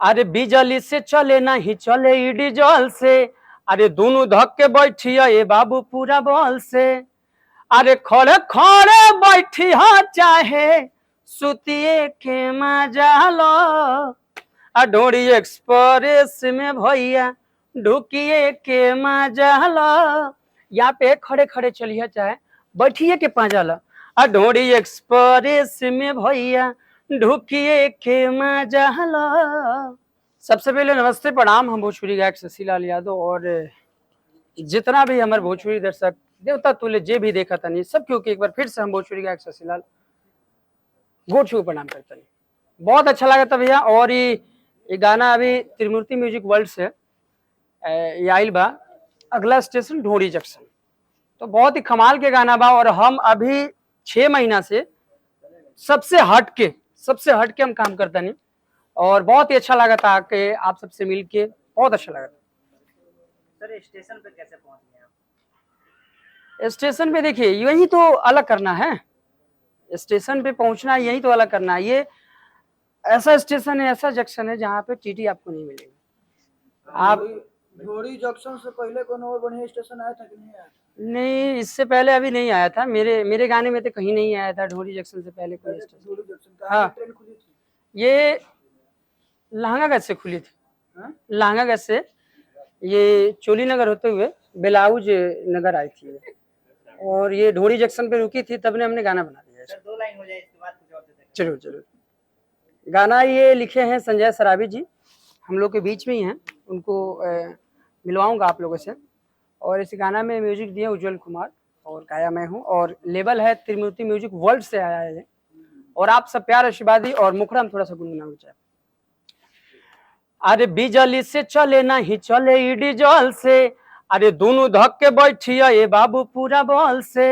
अरे बिजली से चले नहीं चले ई डीजल से। अरे दोनों धक के बैठिया ये बाबू पूरा बल से। अरे खड़े खड़े बैठिया चाहे सुतिए के मजा लो। डोरी एक्सप्रेस में भैया ढुकिए के मजा लो। यहाँ पे खड़े खड़े चलिए चाहे बैठिए के पाजा लो। डोरी एक्सप्रेस में भैया ढुकिए के मजा लो। सबसे पहले नमस्ते प्रणाम, हम भोजपुरी गायक शशि लाल यादव और जितना भी हमारे भोजपुरी दर्शक देवता तुल्य जे भी देखा था नहीं सब क्योंकि एक बार फिर से हम भोजपुरी गायक शशि लाल गोड़ छू प्रणाम करते नहीं। बहुत अच्छा लगा था भैया। और ये गाना अभी त्रिमूर्ति म्यूजिक वर्ल्ड से ये आइल बा, अगला स्टेशन ढोरी जंक्शन। तो बहुत ही कमाल के गाना बा और हम अभी 6 महीना से सबसे हटके हम काम करता नहीं और बहुत ही अच्छा लगा था कि आप सबसे मिलके बहुत अच्छा लगा था। सर स्टेशन पे कैसे पहुंच गए आप? स्टेशन पे देखिए यही तो अलग करना है, स्टेशन पे पहुंचना यही तो अलग करना है। ये ऐसा स्टेशन है, ऐसा जंक्शन है जहाँ पे टीटी आपको नहीं मिलेगी। आप ढोरी जंक्शन से पहले कोई और बढ़िया स्टेशन आया था कि नहीं आया? नहीं, इससे पहले अभी नहीं आया था। मेरे गाने में तो कहीं नहीं आया था ढोरी जंक्शन से पहले कोई स्टेशन। ढोरी जंक्शन का हाँ। ट्रेन खुली थी? ये लहंगागढ़ से खुली थी। हाँ? लहंगागढ़ से ये चोली नगर होते हुए बेलाउज नगर आई थी और ये ढोरी जंक्शन पे रुकी थी, तब ने हमने गाना बना दिया। सर 2 लाइन हो जाए इसके बाद कुछ और दे देंगे। जरूर जरूर। गाना ये लिखे हैं संजय सराबी जी, हम लोग के बीच में ही हैं, उनको मिलवाऊंगा आप लोगों से। और इस गाना में म्यूजिक दिए उज्जवल कुमार और गाया मैं हूँ और लेबल है त्रिमूर्ति म्यूजिक वर्ल्ड से आया है ये। और आप सब प्यार आशीर्वाद दी और मुखड़ा हम थोड़ा सा गुनगुना चाहे। अरे बिजली से चले नहीं चले ई डीजल से। अरे दोनों धक के बैठिया ये बाबू पूरा बल से।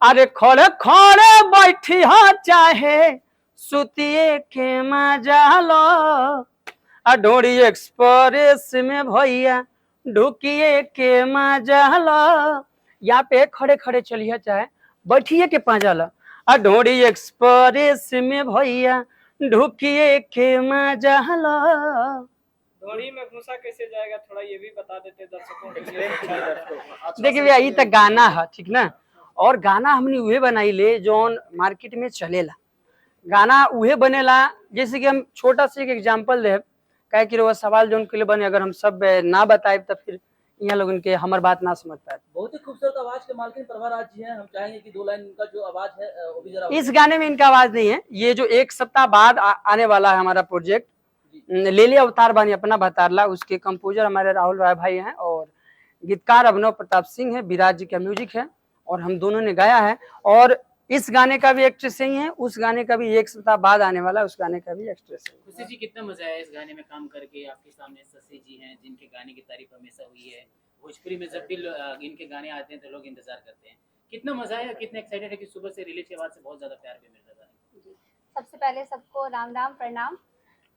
अरे खड़े खड़े बैठिया चाहे सुतिए के मजा लो। डोरी एक्सप्रेस में भैया ढुकिए के मजा लो। यहाँ पे खड़े खड़े चलिए चाहे बैठिए के पाजा लो। डोरी एक्सप्रेस में भैया ढुकिए के मजा लो। ढोरी में घुसा कैसे जाएगा, थोड़ा ये भी बता देते दर्शकों के लिए। देखिए भैया, ये तक गाना है ठीक ना, और गाना हमने उहे बनाई ले जौन मार्केट में चलेला। गाना उहे बनेला जैसे कि हम छोटा सा एक एग्जांपल दे कहे कि वो सवाल जो उनके लिए बने, अगर हम सब ना बताए तो फिर यहाँ लोग इनके हमार बात ना समझ पाए। बहुत ही खूबसूरत आवाज के मालकिन प्रभा राज जी हैं। हम चाहेंगे कि 2 लाइन इनका जो आवाज है वो भी जरा। इस गाने में इनका आवाज नहीं है, ये जो 1 सप्ताह बाद आने वाला है हमारा प्रोजेक्ट ले लिया अवतार बानी अपना भतारला, उसके कंपोजर हमारे राहुल राय भाई हैं और गीतकार अभिनव प्रताप सिंह है, विराज जी का म्यूजिक है और हम दोनों ने गाया है। और इस गाने का भी एक्ट्रेस ही है, उस गाने का भी 1 सप्ताह बाद आने वाला, उस गाने का भी एक्ट्रेस है। खुशी जी, कितना मजा आया इस गाने में काम करके? आपके सामने शशि जी हैं जिनके गाने की तारीफ हमेशा हुई है। भोजपुरी में जब भी इनके गाने आते हैं तो लोग इंतजार करते हैं। कितना मजा आया, कितना एक्साइटेड है कि सुबह से रिलीज के बाद से बहुत ज्यादा प्यार भी मिल रहा है। सबसे पहले सबको राम राम प्रणाम।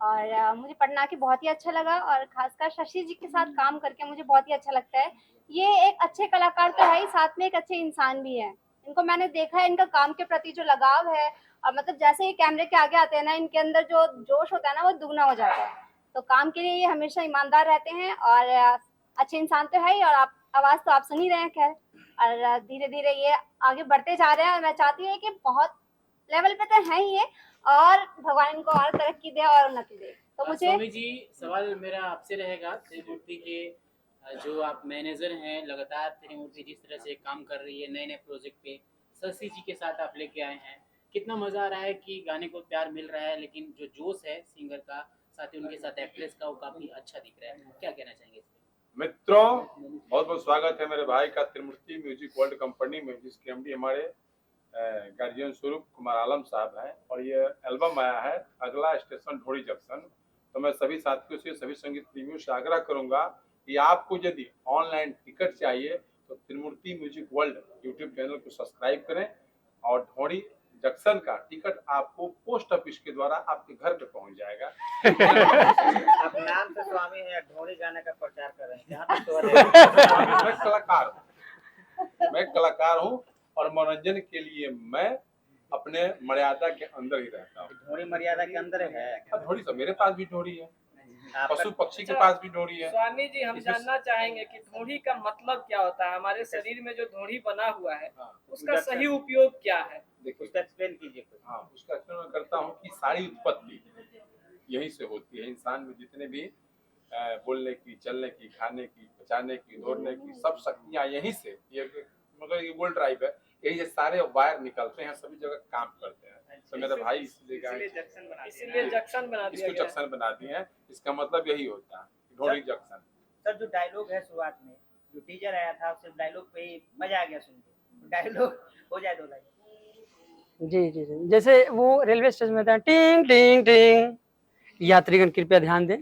और मुझे पढ़ना की बहुत ही अच्छा लगा और खासकर शशि जी के साथ काम करके मुझे बहुत ही अच्छा लगता है। ये एक अच्छे कलाकार तो है ही, साथ में एक अच्छे इंसान भी है। इनको मैंने देखा है, इनका काम के प्रति जो लगाव है और मतलब जैसे ही कैमरे के आगे आते हैं ना, इनके अंदर जो जोश होता है ना वो दुगना हो जाता है। तो काम के लिए ये हमेशा ईमानदार रहते हैं और अच्छे इंसान तो है ही। और आप आवाज़ तो आप सुन ही रहे हैं खैर, और धीरे धीरे ये आगे बढ़ते जा रहे हैं। मैं चाहती हूँ कि बहुत लेवल पे तो है ही ये, और भगवान इनको और तरक्की दे और उन्नति दे। तो मुझे स्वामी जी, सवाल मेरा आपसे रहेगा, त्रिमूर्ति के जो आप मैनेजर हैं, लगातार त्रिमूर्ति जिस तरह से काम कर रही है नए नए प्रोजेक्ट पे, शशि जी के साथ आप लेके आए हैं, कितना मजा आ रहा है कि गाने को प्यार मिल रहा है, लेकिन जो जोश है सिंगर का, साथ ही उनके साथ एक्ट्रेस का, वो काफी अच्छा दिख रहा है। क्या कहना चाहेंगे? मित्रों, बहुत बहुत स्वागत है मेरे भाई का त्रिमूर्ति म्यूजिक वर्ल्ड कंपनी में, जिसके एमडी हमारे गार्जियन स्वरूप कुमार आलम साहब हैं। और ये एल्बम आया है अगला स्टेशन ढोरी जंक्शन। तो मैं सभी साथियों से, सभी संगीत प्रेमियों से आग्रह करूंगा कि आपको यदि ऑनलाइन टिकट चाहिए तो त्रिमूर्ति म्यूजिक वर्ल्ड यूट्यूब चैनल को सब्सक्राइब करें और ढोरी जंक्शन का टिकट आपको पोस्ट ऑफिस के द्वारा आपके घर पे पहुंच जाएगा। आप नाम से स्वामी है, ढोरी गाने का प्रचार कर रहे हैं। जहाँ तक तो मैं कलाकार हूँ और मनोरंजन के लिए मैं अपने मर्यादा के अंदर ही रहता हूँ। ढोरी मर्यादा के अंदर है। ढोरी तो मेरे पास भी ढोरी है। पशु पक्षी के अच्छा, पास भी ढोड़ी है। स्वामी जी हम इसमें- जानना चाहेंगे कि ढोड़ी का मतलब क्या होता है? हमारे शरीर में जो ढोड़ी बना हुआ है हाँ, उसका सही उपयोग क्या है? देखिए उसका एक्सप्लेन कीजिए कुछ। हाँ, उसका एक्सप्लेन मैं करता हूँ कि सारी उत्पत्ति यहीं से होती है। इंसान में जितने भी बोलने की, चलने की, खाने की, बचाने की, दौड़ने की सब शक्तियाँ यहीं से, ये मगर ये गोल्ड ड्राइव है, यही से सारे वायर निकलते हैं, सभी जगह काम करते हैं। तो मेरा भाई इसलिए इसीलिए जंक्शन बना दिया इसको गया है। जंक्शन बना दिए हैं। इसका मतलब यही होता है, ढोड़ी जंक्शन। सर जो डायलॉग है शुरुआत में, जो टीजर आया था सिर्फ डायलॉग पे ही मजा आ गया सुन के। डायलॉग हो जाए 2 लाइन। जी जी जी, जैसे वो रेलवे स्टेशन में था, टिंग टिंग टिंग, यात्रीगण कृपया ध्यान दें,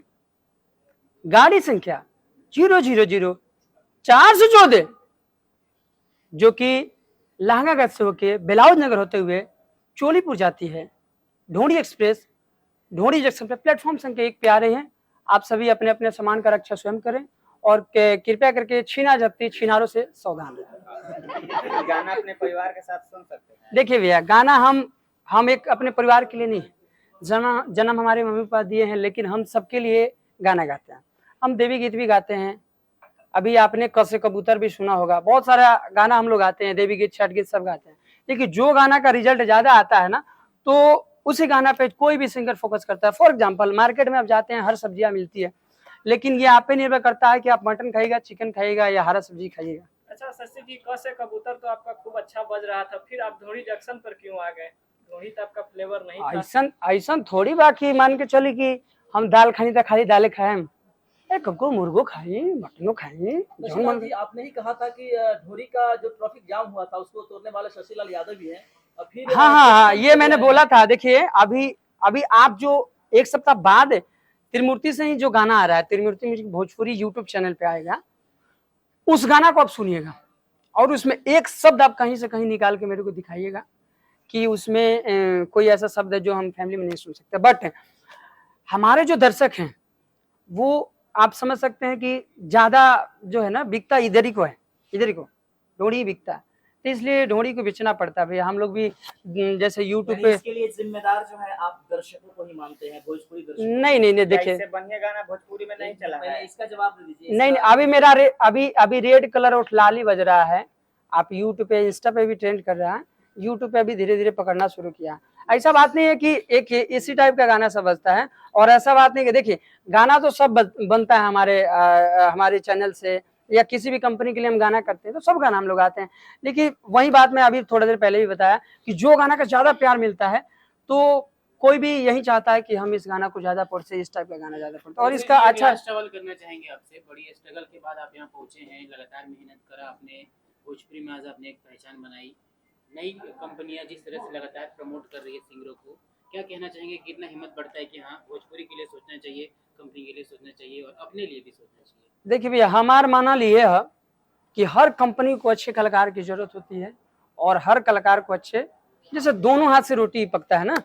गाड़ी संख्या 000-414 जो कि लहंगागढ़ से होके बेलाउज नगर होते हुए चोलीपुर जाती है। ढोड़ी एक्सप्रेस ढोड़ी जंक्शन पे प्लेटफॉर्म संख्या 1 पे आ रहे हैं। आप सभी अपने अपने सामान का रक्षा स्वयं करें और कृपया करके छीना झपटी छीनारों से सावधान रहें। गाना अपने परिवार के साथ सुन सकते हैं। देखिए भैया, गाना हम एक अपने परिवार के लिए नहीं, जन्म हमारे मम्मी पापा दिए हैं, लेकिन हम सबके लिए गाना गाते हैं। हम देवी गीत भी गाते हैं। अभी आपने क से कबूतर भी सुना होगा, बहुत सारा गाना हम लोग गाते हैं, देवी गीत, छठ गीत सब गाते हैं। लेकिन जो गाना का रिजल्ट ज्यादा आता है ना, तो उसी गाना पे कोई भी सिंगर फोकस करता है। फॉर एग्जाम्पल, मार्केट में आप जाते हैं, हर सब्जियां मिलती है, लेकिन ये आप पे निर्भर करता है कि आप मटन खाइएगा, चिकन खाइएगा या हरा सब्जी खाइएगा। अच्छा शशि जी, क से कबूतर तो आपका खूब अच्छा बज रहा था, फिर आप ढोड़ी जंक्शन पर क्यों आ गए? ढोड़ी तो आपका फ्लेवर नहीं था। ऐसा थोड़ी बाकी मान के चली कि हम दाल खानी तो खाली दालें खाएं, कब्बो मुर्गो खाई, मटनो खाई, जौन मन जी आपने ही कहा था कि ढोरी का जो ट्रैफिक जाम हुआ था उसको तोड़ने वाले शशिलाल यादव भी हैं। और फिर हाँ, ये मैंने बोला था। देखिए, अभी आप जो 1 सप्ताह बाद त्रिमूर्ति से ही जो गाना आ रहा है, त्रिमूर्ति म्यूजिक भोजपुरी यूट्यूब चैनल पे आएगा, उस गाना को आप सुनिएगा और उसमें एक शब्द आप कहीं से कहीं निकाल के मेरे को दिखाइएगा कि उसमें कोई ऐसा शब्द है जो हम फैमिली में नहीं सुन सकते। बट हमारे जो दर्शक हैं वो आप समझ सकते हैं कि ज्यादा जो है ना बिकता इधर ही को है, इधर ही को ढोड़ी बिकता है, तो इसलिए ढोड़ी को बेचना पड़ता है भैया। हम लोग भी जैसे यूट्यूब पे इसके लिए जिम्मेदार जो है आप दर्शकों को ही मानते हैं, भोजपुरी दर्शकों। नहीं देखिए, इससे बढ़िया गाना भोजपुरी में नहीं चला है। इसका जवाब दे दीजिए। नहीं अभी मेरा अभी रेड कलर और लाल ही बज रहा है। आप यूट्यूब पे, इंस्टा पे भी ट्रेंड कर रहा है, यूट्यूब पे अभी धीरे धीरे पकड़ना शुरू किया। ऐसा बात नहीं है कि एक इसी टाइप का गाना सब बजता है, और ऐसा बात नहीं कि देखिए गाना तो सब बनता है हमारे चैनल से, या किसी भी कंपनी के लिए हम गाना करते हैं तो सब गाना हम लोग आते हैं। लेकिन वही बात मैं अभी थोड़ी देर पहले भी बताया कि जो गाना का ज्यादा प्यार मिलता है तो कोई भी यही चाहता है कि हम इस गाना को ज्यादा पढ़ते, इस टाइप का गाना ज्यादा पढ़ते, और इसका अच्छा सवाल करना चाहेंगे आपसे। बड़ी स्ट्रगल के बाद आप यहाँ पहुंचे हैं, लगातार मेहनत करा आपने, भोजपुरी में आज आपने एक पहचान बनाई, नई कंपनियां जिस तरह से लगातार प्रमोट कर रही है सिंगरों को, क्या कहना चाहेंगे? कितना हिम्मत बढ़ता है कि हाँ भोजपुरी के लिए सोचना चाहिए, कंपनी के लिए सोचना चाहिए और अपने लिए भी सोचना चाहिए? देखिए भैया, हमारा मानना ये है कि हर कंपनी को अच्छे कलाकार की जरूरत होती है, और हर कलाकार को अच्छे, जैसे दोनों हाथ से रोटी पकता है ना।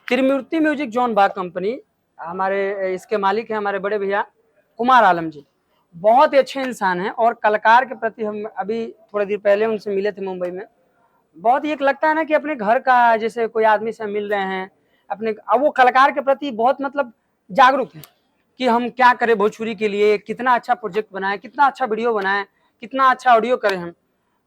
त्रिमूर्ति म्यूजिक जॉन बाग कंपनी, हमारे इसके मालिक हैं हमारे बड़े भैया कुमार आलम जी, बहुत ही अच्छे इंसान हैं, और कलाकार के प्रति हम अभी थोड़ी देर पहले उनसे मिले थे मुंबई में। बहुत ये लगता है ना कि अपने घर का जैसे कोई आदमी से मिल रहे हैं अपने, अब वो कलाकार के प्रति बहुत मतलब जागरूक है कि हम क्या करें भोजपुरी के लिए, कितना अच्छा प्रोजेक्ट बनाए, कितना अच्छा वीडियो बनाए, कितना अच्छा ऑडियो करें हम।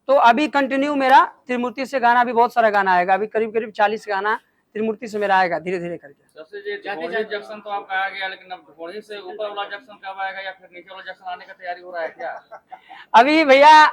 तो अभी कंटिन्यू मेरा त्रिमूर्ति से गाना, अभी बहुत सारा गाना आएगा, अभी करीब 40 गाना त्रिमूर्ति से मेरा आएगा धीरे धीरे करके। ढोड़ी जंक्शन तो आपका आ गया, लेकिन अब ढोड़ी से ऊपर वाला जंक्शन कब आएगा, या फिर नीचे वाला जंक्शन आने का तैयारी हो रहा है क्या? अभी भैया